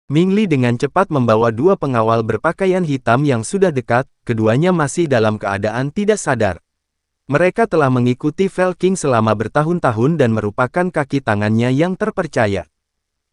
Ming Li dengan cepat membawa dua pengawal berpakaian hitam yang sudah dekat, keduanya masih dalam keadaan tidak sadar. Mereka telah mengikuti Fei Qing selama bertahun-tahun dan merupakan kaki tangannya yang terpercaya.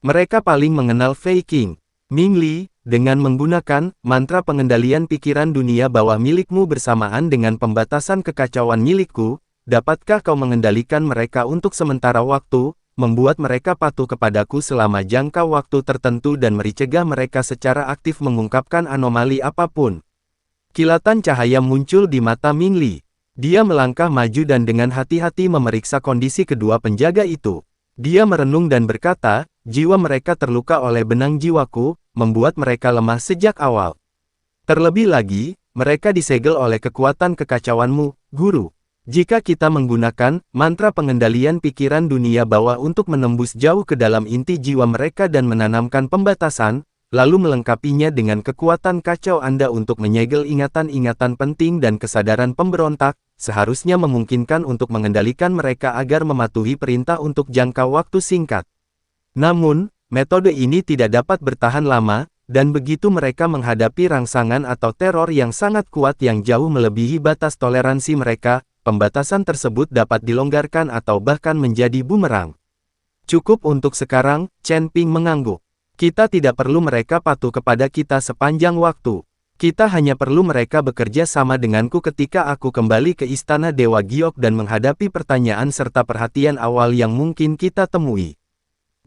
Mereka paling mengenal Fei Qing. Ming Li, dengan menggunakan mantra pengendalian pikiran dunia bawah milikmu bersamaan dengan pembatasan kekacauan milikku, dapatkah kau mengendalikan mereka untuk sementara waktu, membuat mereka patuh kepadaku selama jangka waktu tertentu dan mencegah mereka secara aktif mengungkapkan anomali apapun. Kilatan cahaya muncul di mata Ming Li. Dia melangkah maju dan dengan hati-hati memeriksa kondisi kedua penjaga itu. Dia merenung dan berkata, jiwa mereka terluka oleh benang jiwaku, membuat mereka lemah sejak awal. Terlebih lagi, mereka disegel oleh kekuatan kekacauanmu, Guru. Jika kita menggunakan mantra pengendalian pikiran dunia bawah untuk menembus jauh ke dalam inti jiwa mereka dan menanamkan pembatasan, lalu melengkapinya dengan kekuatan kacau Anda untuk menyegel ingatan-ingatan penting dan kesadaran pemberontak, seharusnya memungkinkan untuk mengendalikan mereka agar mematuhi perintah untuk jangka waktu singkat. Namun, metode ini tidak dapat bertahan lama, dan begitu mereka menghadapi rangsangan atau teror yang sangat kuat yang jauh melebihi batas toleransi mereka, pembatasan tersebut dapat dilonggarkan atau bahkan menjadi bumerang. Cukup untuk sekarang, Chen Ping mengangguk. Kita tidak perlu mereka patuh kepada kita sepanjang waktu. Kita hanya perlu mereka bekerja sama denganku ketika aku kembali ke Istana Dewa Giok dan menghadapi pertanyaan serta perhatian awal yang mungkin kita temui.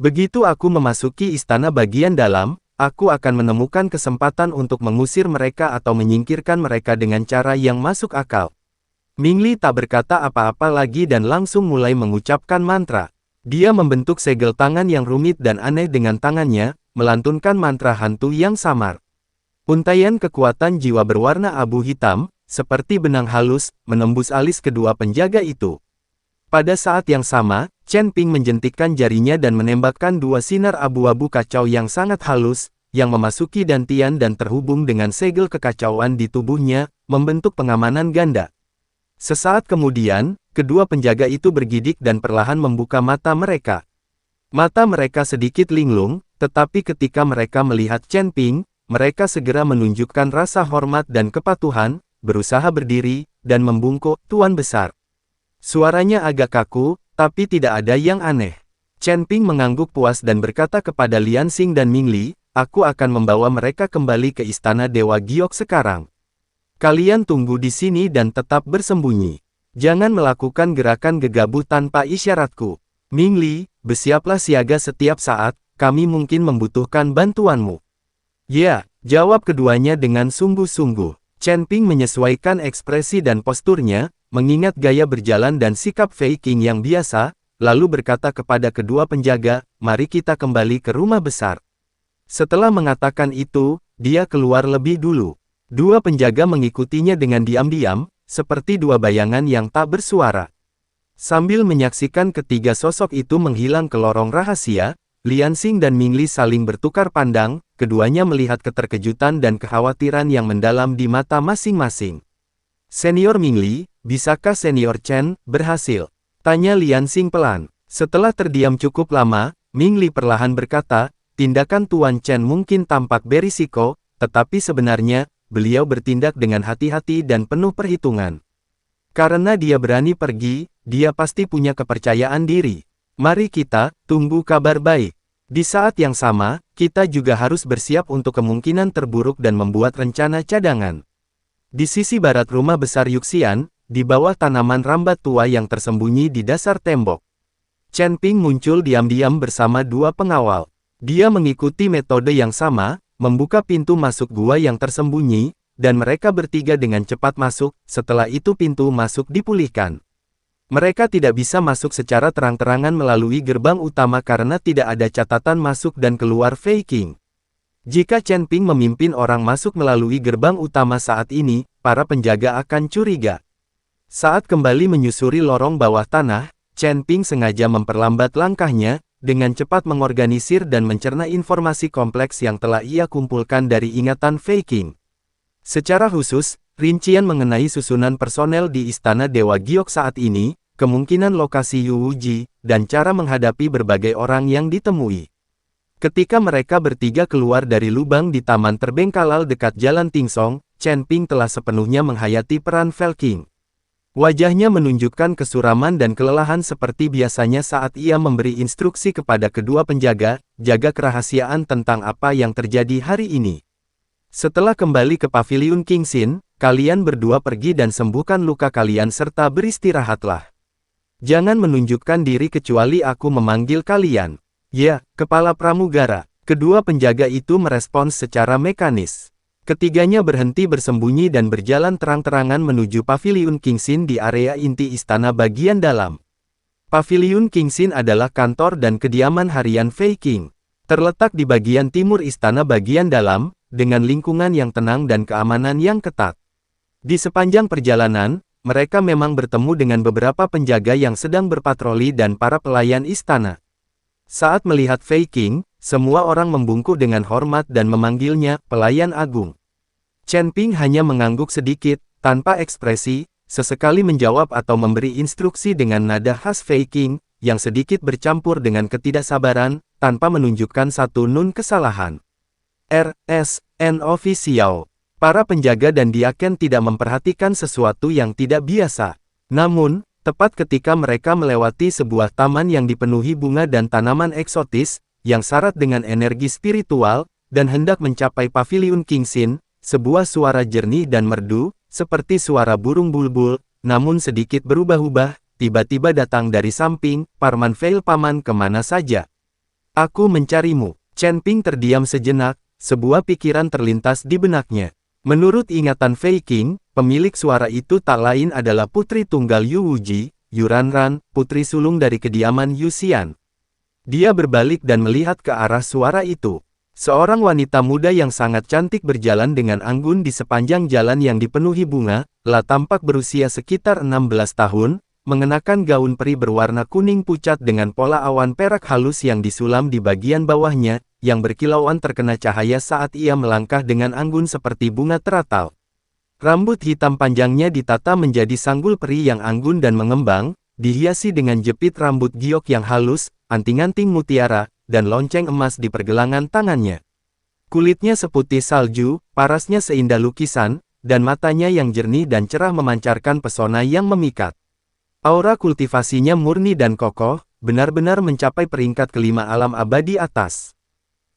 Begitu aku memasuki istana bagian dalam, aku akan menemukan kesempatan untuk mengusir mereka atau menyingkirkan mereka dengan cara yang masuk akal. Ming Li tak berkata apa-apa lagi dan langsung mulai mengucapkan mantra. Dia membentuk segel tangan yang rumit dan aneh dengan tangannya, melantunkan mantra hantu yang samar. Untaian kekuatan jiwa berwarna abu hitam, seperti benang halus, menembus alis kedua penjaga itu. Pada saat yang sama, Chen Ping menjentikkan jarinya dan menembakkan dua sinar abu-abu kacau yang sangat halus, yang memasuki dantian dan terhubung dengan segel kekacauan di tubuhnya, membentuk pengamanan ganda. Sesaat kemudian, kedua penjaga itu bergidik dan perlahan membuka mata mereka. Mata mereka sedikit linglung, tetapi ketika mereka melihat Chen Ping, mereka segera menunjukkan rasa hormat dan kepatuhan, berusaha berdiri, dan membungkuk, Tuan Besar. Suaranya agak kaku, tapi tidak ada yang aneh. Chen Ping mengangguk puas dan berkata kepada Lian Xing dan Ming Li, aku akan membawa mereka kembali ke Istana Dewa Giok sekarang. Kalian tunggu di sini dan tetap bersembunyi. Jangan melakukan gerakan gegabah tanpa isyaratku. Ming Li, bersiaplah siaga setiap saat, kami mungkin membutuhkan bantuanmu. Ya, jawab keduanya dengan sungguh-sungguh. Chen Ping menyesuaikan ekspresi dan posturnya, mengingat gaya berjalan dan sikap Fei Qing yang biasa, lalu berkata kepada kedua penjaga, mari kita kembali ke rumah besar. Setelah mengatakan itu, dia keluar lebih dulu. Dua penjaga mengikutinya dengan diam-diam, seperti dua bayangan yang tak bersuara. Sambil menyaksikan ketiga sosok itu menghilang ke lorong rahasia, Lian Xing dan Ming Li saling bertukar pandang, keduanya melihat keterkejutan dan kekhawatiran yang mendalam di mata masing-masing. Senior Ming Li, bisakah Senior Chen berhasil? Tanya Lian Xing pelan. Setelah terdiam cukup lama, Ming Li perlahan berkata, tindakan Tuan Chen mungkin tampak berisiko, tetapi sebenarnya, beliau bertindak dengan hati-hati dan penuh perhitungan. Karena dia berani pergi, dia pasti punya kepercayaan diri. Mari kita tunggu kabar baik. Di saat yang sama, kita juga harus bersiap untuk kemungkinan terburuk dan membuat rencana cadangan. Di sisi barat rumah besar Yuxian, di bawah tanaman rambat tua yang tersembunyi di dasar tembok, Chen Ping muncul diam-diam bersama dua pengawal. Dia mengikuti metode yang sama, membuka pintu masuk gua yang tersembunyi, dan mereka bertiga dengan cepat masuk, setelah itu pintu masuk dipulihkan. Mereka tidak bisa masuk secara terang-terangan melalui gerbang utama karena tidak ada catatan masuk dan keluar Fei Qing. Jika Chen Ping memimpin orang masuk melalui gerbang utama saat ini, para penjaga akan curiga. Saat kembali menyusuri lorong bawah tanah, Chen Ping sengaja memperlambat langkahnya, dengan cepat mengorganisir dan mencerna informasi kompleks yang telah ia kumpulkan dari ingatan Fei Qing. Secara khusus, rincian mengenai susunan personel di Istana Dewa Giok saat ini, kemungkinan lokasi Yu Wuji, dan cara menghadapi berbagai orang yang ditemui. Ketika mereka bertiga keluar dari lubang di taman terbengkalai dekat Jalan Tingsong, Chen Ping telah sepenuhnya menghayati peran Felking. Wajahnya menunjukkan kesuraman dan kelelahan seperti biasanya saat ia memberi instruksi kepada kedua penjaga, jaga kerahasiaan tentang apa yang terjadi hari ini. Setelah kembali ke Paviliun Kingxin, kalian berdua pergi dan sembuhkan luka kalian serta beristirahatlah. Jangan menunjukkan diri kecuali aku memanggil kalian. Ya, Kepala Pramugara. Kedua penjaga itu merespons secara mekanis. Ketiganya berhenti bersembunyi dan berjalan terang-terangan menuju Paviliun Kingxin di area inti istana bagian dalam. Paviliun Kingxin adalah kantor dan kediaman harian Fei Qing. Terletak di bagian timur istana bagian dalam, dengan lingkungan yang tenang dan keamanan yang ketat. Di sepanjang perjalanan, mereka memang bertemu dengan beberapa penjaga yang sedang berpatroli dan para pelayan istana. Saat melihat Fei Qing, semua orang membungkuk dengan hormat dan memanggilnya pelayan agung. Chen Ping hanya mengangguk sedikit, tanpa ekspresi, sesekali menjawab atau memberi instruksi dengan nada khas Fei Qing, yang sedikit bercampur dengan ketidaksabaran, tanpa menunjukkan satu nun kesalahan. R.S.N. Official. Para penjaga dan diaken tidak memperhatikan sesuatu yang tidak biasa. Namun, tepat ketika mereka melewati sebuah taman yang dipenuhi bunga dan tanaman eksotis, yang syarat dengan energi spiritual, dan hendak mencapai Paviliun Kingxin, sebuah suara jernih dan merdu, seperti suara burung bulbul, namun sedikit berubah-ubah, tiba-tiba datang dari samping, Paman Veil Paman kemana saja? Aku mencarimu. Chen Ping terdiam sejenak, sebuah pikiran terlintas di benaknya. Menurut ingatan Fei Qing, pemilik suara itu tak lain adalah putri tunggal Yu Wuji, Yuranran, putri sulung dari kediaman Yu Xian. Dia berbalik dan melihat ke arah suara itu. Seorang wanita muda yang sangat cantik berjalan dengan anggun di sepanjang jalan yang dipenuhi bunga, tampak berusia sekitar 16 tahun, mengenakan gaun peri berwarna kuning pucat dengan pola awan perak halus yang disulam di bagian bawahnya, yang berkilauan terkena cahaya saat ia melangkah dengan anggun seperti bunga teratal. Rambut hitam panjangnya ditata menjadi sanggul peri yang anggun dan mengembang, dihiasi dengan jepit rambut giok yang halus, anting-anting mutiara, dan lonceng emas di pergelangan tangannya. Kulitnya seputih salju, parasnya seindah lukisan, dan matanya yang jernih dan cerah memancarkan pesona yang memikat. Aura kultivasinya murni dan kokoh, benar-benar mencapai peringkat kelima alam abadi atas.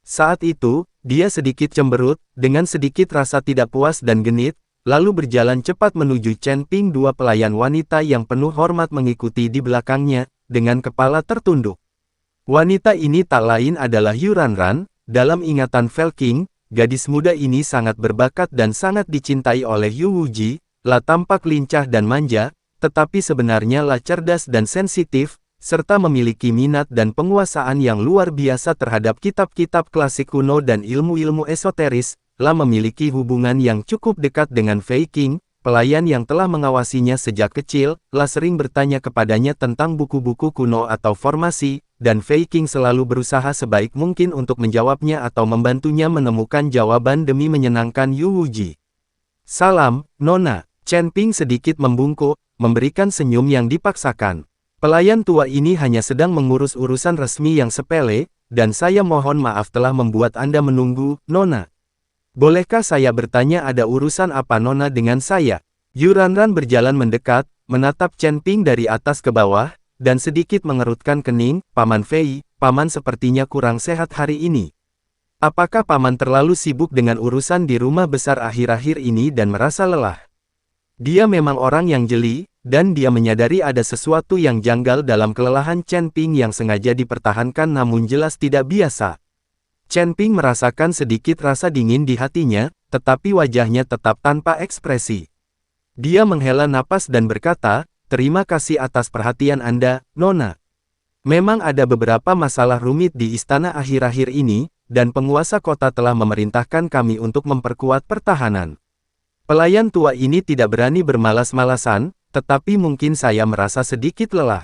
Saat itu, dia sedikit cemberut, dengan sedikit rasa tidak puas dan genit, lalu berjalan cepat menuju Chen Ping. Dua pelayan wanita yang penuh hormat mengikuti di belakangnya, dengan kepala tertunduk. Wanita ini tak lain adalah Yuranran. Dalam ingatan Felking, gadis muda ini sangat berbakat dan sangat dicintai oleh Yu Wuji, tampak lincah dan manja, tetapi sebenarnya cerdas dan sensitif, serta memiliki minat dan penguasaan yang luar biasa terhadap kitab-kitab klasik kuno dan ilmu-ilmu esoteris, memiliki hubungan yang cukup dekat dengan Fei Qing, pelayan yang telah mengawasinya sejak kecil, sering bertanya kepadanya tentang buku-buku kuno atau formasi, dan Fei Qing selalu berusaha sebaik mungkin untuk menjawabnya atau membantunya menemukan jawaban demi menyenangkan Yu Wuji. Salam, Nona. Chen Ping sedikit membungkuk, memberikan senyum yang dipaksakan. Pelayan tua ini hanya sedang mengurus urusan resmi yang sepele, dan saya mohon maaf telah membuat Anda menunggu, Nona. Bolehkah saya bertanya ada urusan apa Nona dengan saya? Yuranran berjalan mendekat, menatap Chen Ping dari atas ke bawah, dan sedikit mengerutkan kening. Paman Fei, Paman sepertinya kurang sehat hari ini. Apakah Paman terlalu sibuk dengan urusan di rumah besar akhir-akhir ini dan merasa lelah? Dia memang orang yang jeli, dan dia menyadari ada sesuatu yang janggal dalam kelelahan Chen Ping yang sengaja dipertahankan namun jelas tidak biasa. Chen Ping merasakan sedikit rasa dingin di hatinya, tetapi wajahnya tetap tanpa ekspresi. Dia menghela napas dan berkata, "Terima kasih atas perhatian Anda, Nona. Memang ada beberapa masalah rumit di istana akhir-akhir ini, dan penguasa kota telah memerintahkan kami untuk memperkuat pertahanan." Pelayan tua ini tidak berani bermalas-malasan, tetapi mungkin saya merasa sedikit lelah.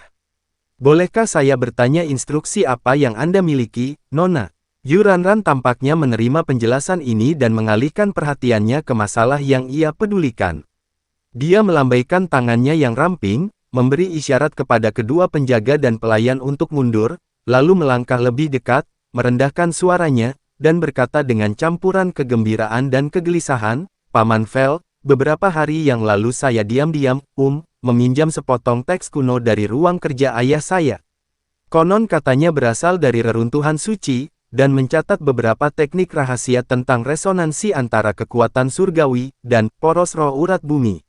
Bolehkah saya bertanya instruksi apa yang Anda miliki, Nona? Yuranran tampaknya menerima penjelasan ini dan mengalihkan perhatiannya ke masalah yang ia pedulikan. Dia melambaikan tangannya yang ramping, memberi isyarat kepada kedua penjaga dan pelayan untuk mundur, lalu melangkah lebih dekat, merendahkan suaranya, dan berkata dengan campuran kegembiraan dan kegelisahan, Paman Fel, beberapa hari yang lalu saya diam-diam, meminjam sepotong teks kuno dari ruang kerja ayah saya. Konon katanya berasal dari reruntuhan suci, dan mencatat beberapa teknik rahasia tentang resonansi antara kekuatan surgawi dan poros roh urat bumi.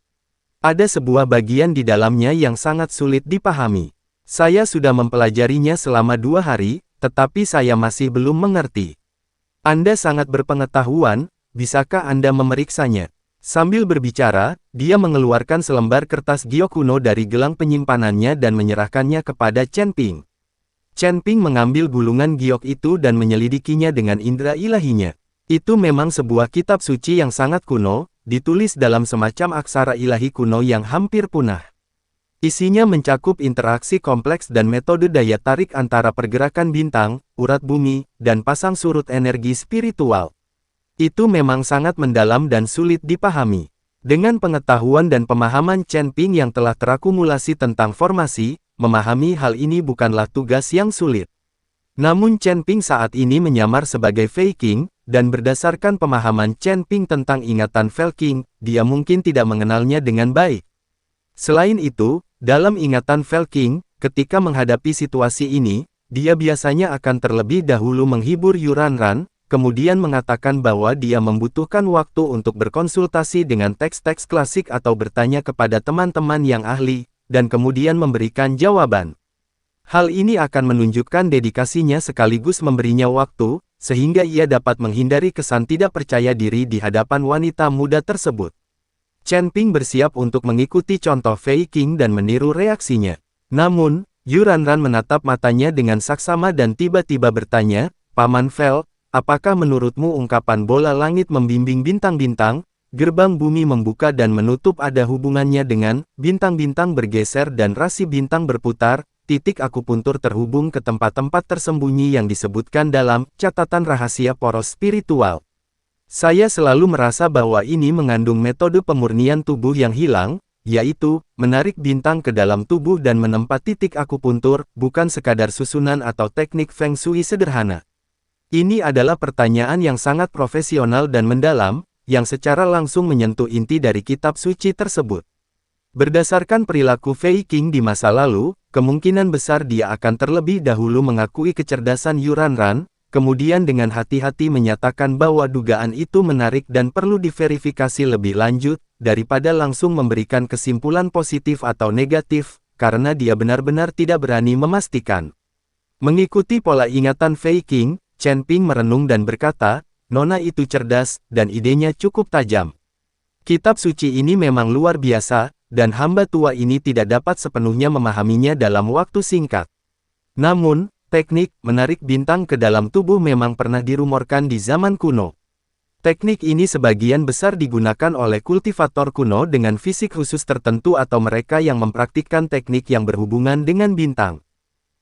Ada sebuah bagian di dalamnya yang sangat sulit dipahami. Saya sudah mempelajarinya selama 2 hari, tetapi saya masih belum mengerti. Anda sangat berpengetahuan, bisakah Anda memeriksanya? Sambil berbicara, dia mengeluarkan selembar kertas giok kuno dari gelang penyimpanannya dan menyerahkannya kepada Chen Ping. Chen Ping mengambil gulungan giok itu dan menyelidikinya dengan indera ilahinya. Itu memang sebuah kitab suci yang sangat kuno, ditulis dalam semacam aksara ilahi kuno yang hampir punah. Isinya mencakup interaksi kompleks dan metode daya tarik antara pergerakan bintang, urat bumi, dan pasang surut energi spiritual. Itu memang sangat mendalam dan sulit dipahami. Dengan pengetahuan dan pemahaman Chen Ping yang telah terakumulasi tentang formasi, memahami hal ini bukanlah tugas yang sulit. Namun Chen Ping saat ini menyamar sebagai Fei King, dan berdasarkan pemahaman Chen Ping tentang ingatan Fel King, dia mungkin tidak mengenalnya dengan baik. Selain itu, dalam ingatan Fel King, ketika menghadapi situasi ini, dia biasanya akan terlebih dahulu menghibur Yuranran, kemudian mengatakan bahwa dia membutuhkan waktu untuk berkonsultasi dengan teks-teks klasik atau bertanya kepada teman-teman yang ahli, dan kemudian memberikan jawaban. Hal ini akan menunjukkan dedikasinya sekaligus memberinya waktu, sehingga ia dapat menghindari kesan tidak percaya diri di hadapan wanita muda tersebut. Chen Ping bersiap untuk mengikuti contoh Fei King dan meniru reaksinya. Namun, Yuranran menatap matanya dengan saksama dan tiba-tiba bertanya, Paman Fel, apakah menurutmu ungkapan bola langit membimbing bintang-bintang, gerbang bumi membuka dan menutup ada hubungannya dengan bintang-bintang bergeser dan rasi bintang berputar, titik akupuntur terhubung ke tempat-tempat tersembunyi yang disebutkan dalam catatan rahasia poros spiritual? Saya selalu merasa bahwa ini mengandung metode pemurnian tubuh yang hilang, yaitu menarik bintang ke dalam tubuh dan menempa titik akupuntur, bukan sekadar susunan atau teknik Feng Shui sederhana. Ini adalah pertanyaan yang sangat profesional dan mendalam, yang secara langsung menyentuh inti dari kitab suci tersebut. Berdasarkan perilaku Fei King di masa lalu, kemungkinan besar dia akan terlebih dahulu mengakui kecerdasan Yuranran, kemudian dengan hati-hati menyatakan bahwa dugaan itu menarik dan perlu diverifikasi lebih lanjut, daripada langsung memberikan kesimpulan positif atau negatif, karena dia benar-benar tidak berani memastikan. Mengikuti pola ingatan Fei King, Chen Ping merenung dan berkata, Nona itu cerdas, dan idenya cukup tajam. Kitab suci ini memang luar biasa, dan hamba tua ini tidak dapat sepenuhnya memahaminya dalam waktu singkat. Namun, teknik menarik bintang ke dalam tubuh memang pernah dirumorkan di zaman kuno. Teknik ini sebagian besar digunakan oleh kultivator kuno dengan fisik khusus tertentu atau mereka yang mempraktikkan teknik yang berhubungan dengan bintang.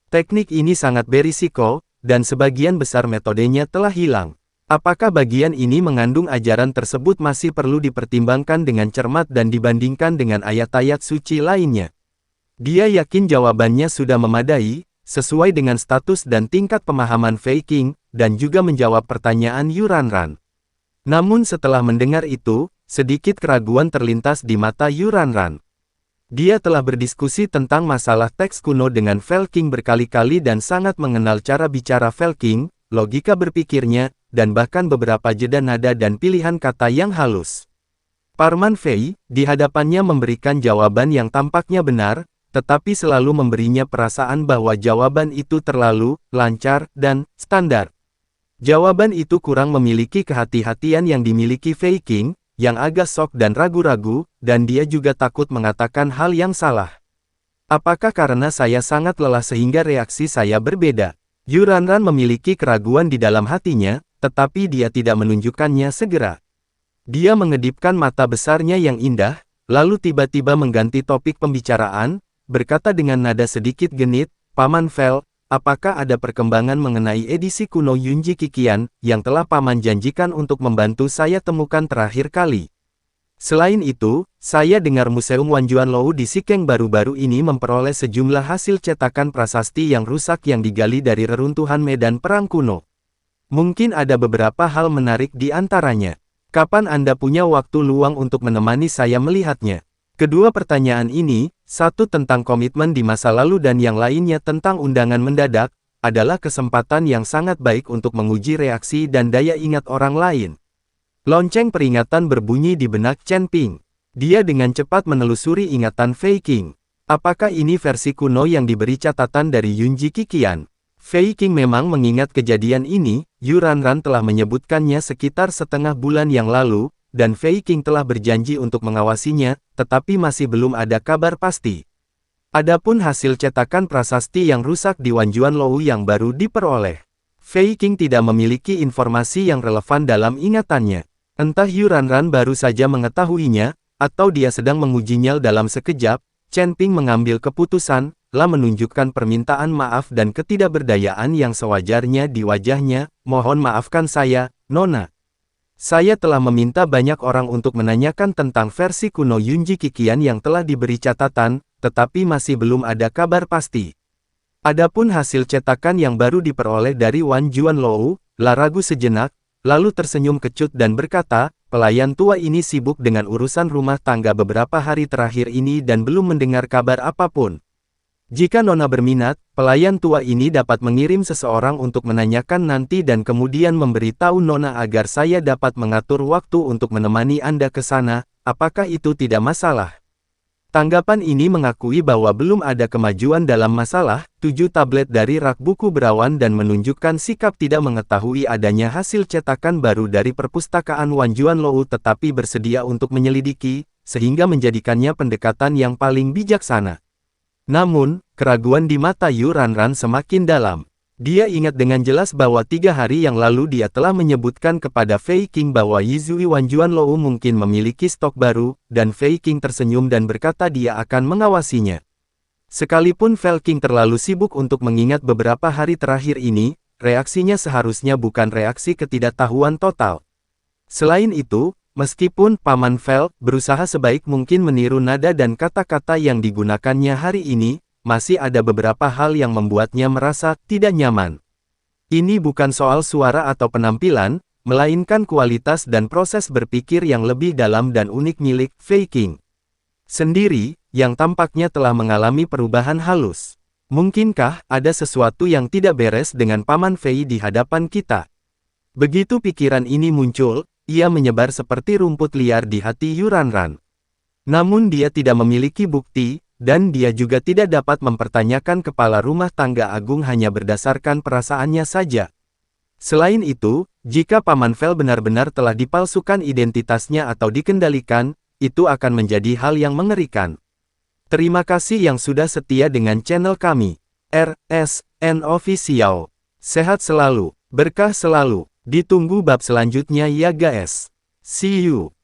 Teknik ini sangat berisiko, dan sebagian besar metodenya telah hilang. Apakah bagian ini mengandung ajaran tersebut masih perlu dipertimbangkan dengan cermat dan dibandingkan dengan ayat-ayat suci lainnya? Dia yakin jawabannya sudah memadai, sesuai dengan status dan tingkat pemahaman Fei King, dan juga menjawab pertanyaan Yuranran. Namun setelah mendengar itu, sedikit keraguan terlintas di mata Yuranran. Dia telah berdiskusi tentang masalah teks kuno dengan Fel King berkali-kali dan sangat mengenal cara bicara Fel King, logika berpikirnya, dan bahkan beberapa jeda nada dan pilihan kata yang halus. Paman Fei, di hadapannya memberikan jawaban yang tampaknya benar, tetapi selalu memberinya perasaan bahwa jawaban itu terlalu lancar dan standar. Jawaban itu kurang memiliki kehati-hatian yang dimiliki Fei King, yang agak shock dan ragu-ragu, dan dia juga takut mengatakan hal yang salah. Apakah karena saya sangat lelah sehingga reaksi saya berbeda? Yuranran memiliki keraguan di dalam hatinya, tetapi dia tidak menunjukkannya segera. Dia mengedipkan mata besarnya yang indah, lalu tiba-tiba mengganti topik pembicaraan, berkata dengan nada sedikit genit, Paman Fel, apakah ada perkembangan mengenai edisi kuno Yunji Kikian, yang telah Paman janjikan untuk membantu saya temukan terakhir kali? Selain itu, saya dengar Museum Wanjuanlou di Sikeng baru-baru ini memperoleh sejumlah hasil cetakan prasasti yang rusak yang digali dari reruntuhan medan perang kuno. Mungkin ada beberapa hal menarik di antaranya. Kapan Anda punya waktu luang untuk menemani saya melihatnya? Kedua pertanyaan ini, satu tentang komitmen di masa lalu dan yang lainnya tentang undangan mendadak, adalah kesempatan yang sangat baik untuk menguji reaksi dan daya ingat orang lain. Lonceng peringatan berbunyi di benak Chen Ping. Dia dengan cepat menelusuri ingatan Fei Qing. Apakah ini versi kuno yang diberi catatan dari Yunji Qiqian? Fei Qing memang mengingat kejadian ini, Yu Ranran telah menyebutkannya sekitar setengah bulan yang lalu, dan Fei Qing telah berjanji untuk mengawasinya, tetapi masih belum ada kabar pasti. Adapun hasil cetakan prasasti yang rusak di Wanjuan Lou yang baru diperoleh. Fei Qing tidak memiliki informasi yang relevan dalam ingatannya. Entah Yu Ranran baru saja mengetahuinya, atau dia sedang mengujinya dalam sekejap. Chen Ping mengambil keputusan, menunjukkan permintaan maaf dan ketidakberdayaan yang sewajarnya di wajahnya. Mohon maafkan saya, Nona. Saya telah meminta banyak orang untuk menanyakan tentang versi kuno Yunji Qiqian yang telah diberi catatan, tetapi masih belum ada kabar pasti. Adapun hasil cetakan yang baru diperoleh dari Wan Juanlou, ragu sejenak, lalu tersenyum kecut dan berkata, pelayan tua ini sibuk dengan urusan rumah tangga beberapa hari terakhir ini dan belum mendengar kabar apapun. Jika Nona berminat, pelayan tua ini dapat mengirim seseorang untuk menanyakan nanti dan kemudian memberitahu Nona agar saya dapat mengatur waktu untuk menemani Anda ke sana. Apakah itu tidak masalah? Tanggapan ini mengakui bahwa belum ada kemajuan dalam masalah. 7 tablet dari rak buku berawan dan menunjukkan sikap tidak mengetahui adanya hasil cetakan baru dari perpustakaan Wan Juanlou tetapi bersedia untuk menyelidiki, sehingga menjadikannya pendekatan yang paling bijaksana. Namun, keraguan di mata Yu Ranran semakin dalam. Dia ingat dengan jelas bahwa 3 hari yang lalu dia telah menyebutkan kepada Fei Qing bahwa Yizui Wan Juanlou mungkin memiliki stok baru, dan Fei Qing tersenyum dan berkata dia akan mengawasinya. Sekalipun Fei Qing terlalu sibuk untuk mengingat beberapa hari terakhir ini, reaksinya seharusnya bukan reaksi ketidaktahuan total. Selain itu, meskipun Paman Fei berusaha sebaik mungkin meniru nada dan kata-kata yang digunakannya hari ini, masih ada beberapa hal yang membuatnya merasa tidak nyaman. Ini bukan soal suara atau penampilan, melainkan kualitas dan proses berpikir yang lebih dalam dan unik milik Fei Qing sendiri, yang tampaknya telah mengalami perubahan halus. Mungkinkah ada sesuatu yang tidak beres dengan Paman Fei di hadapan kita? Begitu pikiran ini muncul, ia menyebar seperti rumput liar di hati Yu Ranran. Namun dia tidak memiliki bukti, dan dia juga tidak dapat mempertanyakan kepala rumah tangga agung hanya berdasarkan perasaannya saja. Selain itu, jika Paman Fei benar-benar telah dipalsukan identitasnya atau dikendalikan, itu akan menjadi hal yang mengerikan. Terima kasih yang sudah setia dengan channel kami. RSN Official. Sehat selalu, berkah selalu. Ditunggu bab selanjutnya ya guys. See you.